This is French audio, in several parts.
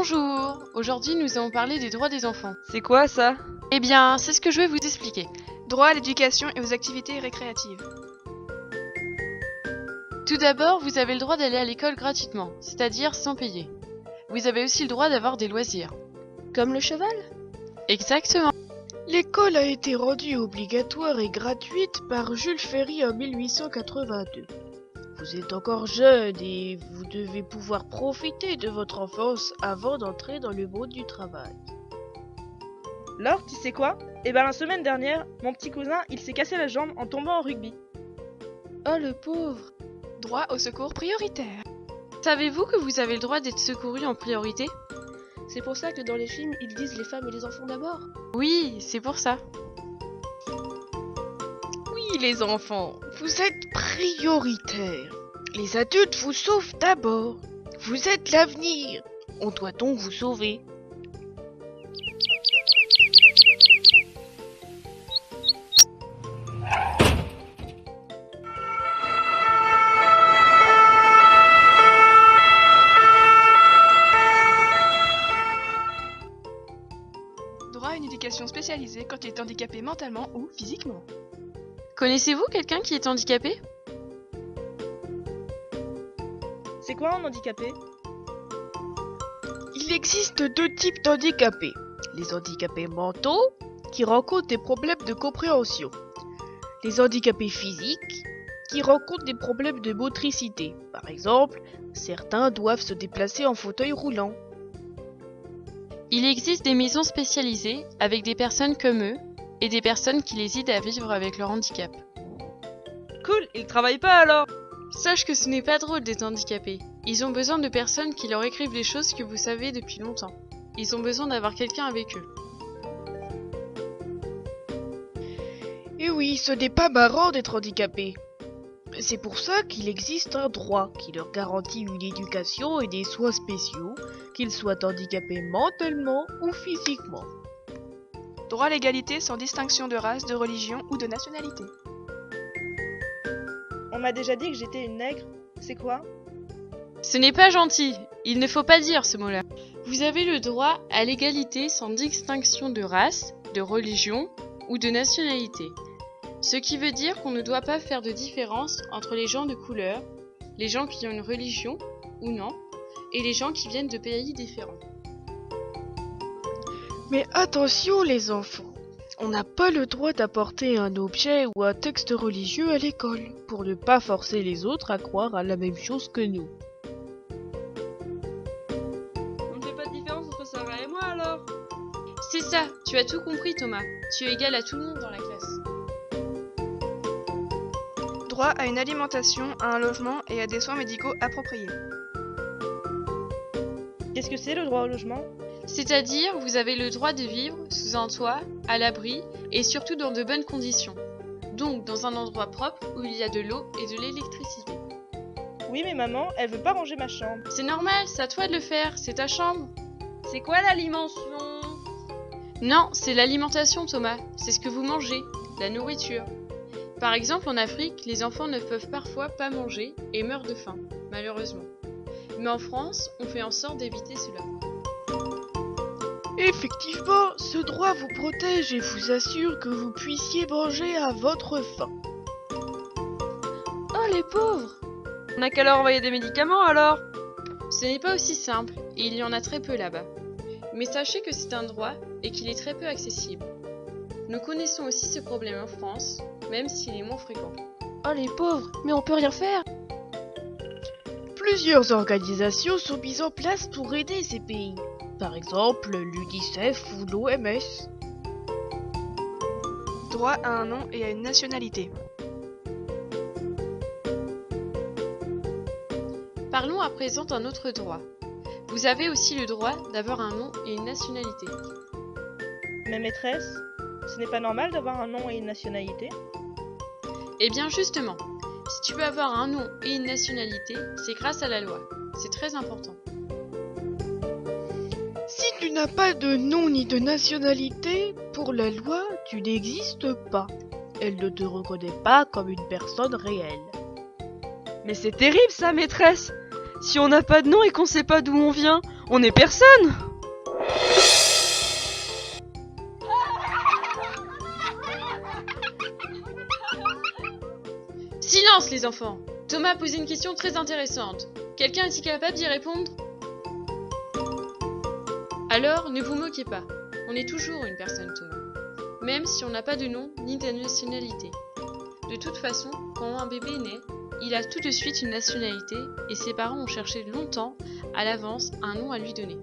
Bonjour! Aujourd'hui, nous allons parler des droits des enfants. C'est quoi ça? Eh bien, c'est ce que je vais vous expliquer. Droit à l'éducation et aux activités récréatives. Tout d'abord, vous avez le droit d'aller à l'école gratuitement, c'est-à-dire sans payer. Vous avez aussi le droit d'avoir des loisirs. Comme le cheval? Exactement. L'école a été rendue obligatoire et gratuite par Jules Ferry en 1882. Vous êtes encore jeune et vous devez pouvoir profiter de votre enfance avant d'entrer dans le monde du travail. Laure, tu sais quoi? Eh ben la semaine dernière, mon petit cousin, il s'est cassé la jambe en tombant en rugby. Oh le pauvre! Droit au secours prioritaire. Savez-vous que vous avez le droit d'être secouru en priorité? C'est pour ça que dans les films, ils disent les femmes et les enfants d'abord. Oui, c'est pour ça. Oui, les enfants, vous êtes prioritaires. Les adultes vous sauvent d'abord. Vous êtes l'avenir. On doit donc vous sauver. Droit à une éducation spécialisée quand il est handicapé mentalement ou physiquement. Connaissez-vous quelqu'un qui est handicapé? C'est quoi un handicapé? Il existe deux types d'handicapés. Les handicapés mentaux, qui rencontrent des problèmes de compréhension. Les handicapés physiques, qui rencontrent des problèmes de motricité. Par exemple, certains doivent se déplacer en fauteuil roulant. Il existe des maisons spécialisées avec des personnes comme eux et des personnes qui les aident à vivre avec leur handicap. Cool, il travaille pas alors? Sache que ce n'est pas drôle d'être handicapé. Ils ont besoin de personnes qui leur écrivent les choses que vous savez depuis longtemps. Ils ont besoin d'avoir quelqu'un avec eux. Et oui, ce n'est pas marrant d'être handicapé. C'est pour ça qu'il existe un droit qui leur garantit une éducation et des soins spéciaux, qu'ils soient handicapés mentalement ou physiquement. Droit à l'égalité sans distinction de race, de religion ou de nationalité. On m'a déjà dit que j'étais une nègre. C'est quoi? Ce n'est pas gentil. Il ne faut pas dire ce mot-là. Vous avez le droit à l'égalité sans distinction de race, de religion ou de nationalité. Ce qui veut dire qu'on ne doit pas faire de différence entre les gens de couleur, les gens qui ont une religion ou non, et les gens qui viennent de pays différents. Mais attention les enfants, on n'a pas le droit d'apporter un objet ou un texte religieux à l'école, pour ne pas forcer les autres à croire à la même chose que nous. On ne fait pas de différence entre Sarah et moi alors? C'est ça, tu as tout compris Thomas. Tu es égal à tout le monde dans la classe. Droit à une alimentation, à un logement et à des soins médicaux appropriés. Qu'est-ce que c'est le droit au logement? C'est-à-dire, vous avez le droit de vivre sous un toit, à l'abri et surtout dans de bonnes conditions. Donc dans un endroit propre où il y a de l'eau et de l'électricité. Oui mais maman, elle veut pas ranger ma chambre. C'est normal, c'est à toi de le faire, c'est ta chambre. C'est quoi l'alimentation? Non, c'est l'alimentation Thomas, c'est ce que vous mangez, la nourriture. Par exemple en Afrique, les enfants ne peuvent parfois pas manger et meurent de faim, malheureusement. Mais en France, on fait en sorte d'éviter cela. Effectivement, ce droit vous protège et vous assure que vous puissiez manger à votre faim. Oh les pauvres! On a qu'à leur envoyer des médicaments alors? Ce n'est pas aussi simple, et il y en a très peu là-bas. Mais sachez que c'est un droit et qu'il est très peu accessible. Nous connaissons aussi ce problème en France, même s'il est moins fréquent. Oh les pauvres, mais on peut rien faire. Plusieurs organisations sont mises en place pour aider ces pays. Par exemple, l'UNICEF ou l'OMS. Droit à un nom et à une nationalité. Parlons à présent d'un autre droit. Vous avez aussi le droit d'avoir un nom et une nationalité. Mais maîtresse, ce n'est pas normal d'avoir un nom et une nationalité? Eh bien justement, si tu peux avoir un nom et une nationalité, c'est grâce à la loi. C'est très important. Si tu n'as pas de nom ni de nationalité, pour la loi, tu n'existes pas. Elle ne te reconnaît pas comme une personne réelle. Mais c'est terrible ça maîtresse! Si on n'a pas de nom et qu'on sait pas d'où on vient, On est personne. Silence les enfants! Thomas a posé une question très intéressante. Quelqu'un est-il capable d'y répondre? Alors, ne vous moquez pas. On est toujours une personne, Thomas. Même si on n'a pas de nom ni de nationalité. De toute façon, quand un bébé naît, il a tout de suite une nationalité et ses parents ont cherché longtemps à l'avance un nom à lui donner.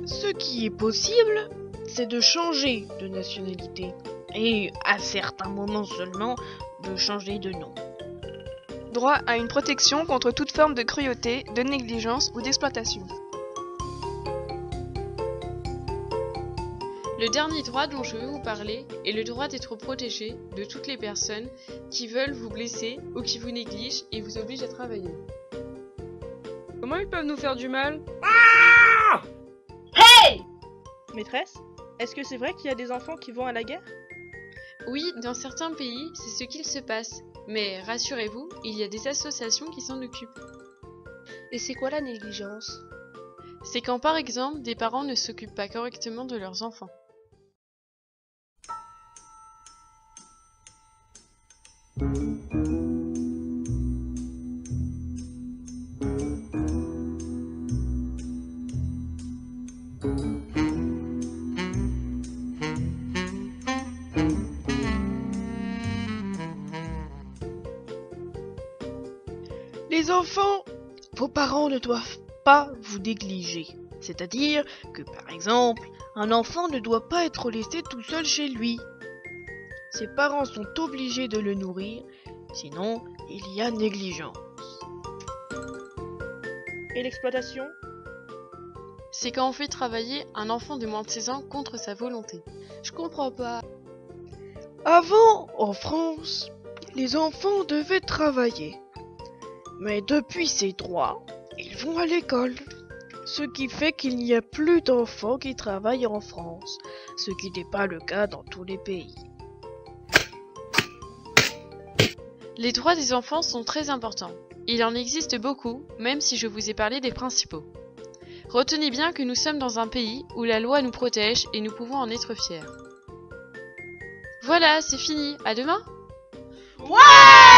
Ce qui est possible, c'est de changer de nationalité. Et à certains moments seulement, de changer de nom. Droit à une protection contre toute forme de cruauté, de négligence ou d'exploitation. Le dernier droit dont je veux vous parler est le droit d'être protégé de toutes les personnes qui veulent vous blesser ou qui vous négligent et vous obligent à travailler. Comment ils peuvent nous faire du mal? Maîtresse, est-ce que c'est vrai qu'il y a des enfants qui vont à la guerre? Oui, dans certains pays, c'est ce qu'il se passe. Mais rassurez-vous, il y a des associations qui s'en occupent. Et c'est quoi la négligence? C'est quand par exemple, des parents ne s'occupent pas correctement de leurs enfants. Les enfants, vos parents ne doivent pas vous négliger. C'est-à-dire que, par exemple, un enfant ne doit pas être laissé tout seul chez lui. Ses parents sont obligés de le nourrir, sinon il y a négligence. Et l'exploitation? C'est quand on fait travailler un enfant de moins de 16 ans contre sa volonté. Je comprends pas. Avant, en France, les enfants devaient travailler. Mais depuis ces droits, ils vont à l'école. Ce qui fait qu'il n'y a plus d'enfants qui travaillent en France, ce qui n'est pas le cas dans tous les pays. Les droits des enfants sont très importants. Il en existe beaucoup, même si je vous ai parlé des principaux. Retenez bien que nous sommes dans un pays où la loi nous protège et nous pouvons en être fiers. Voilà, c'est fini. À demain! Ouais!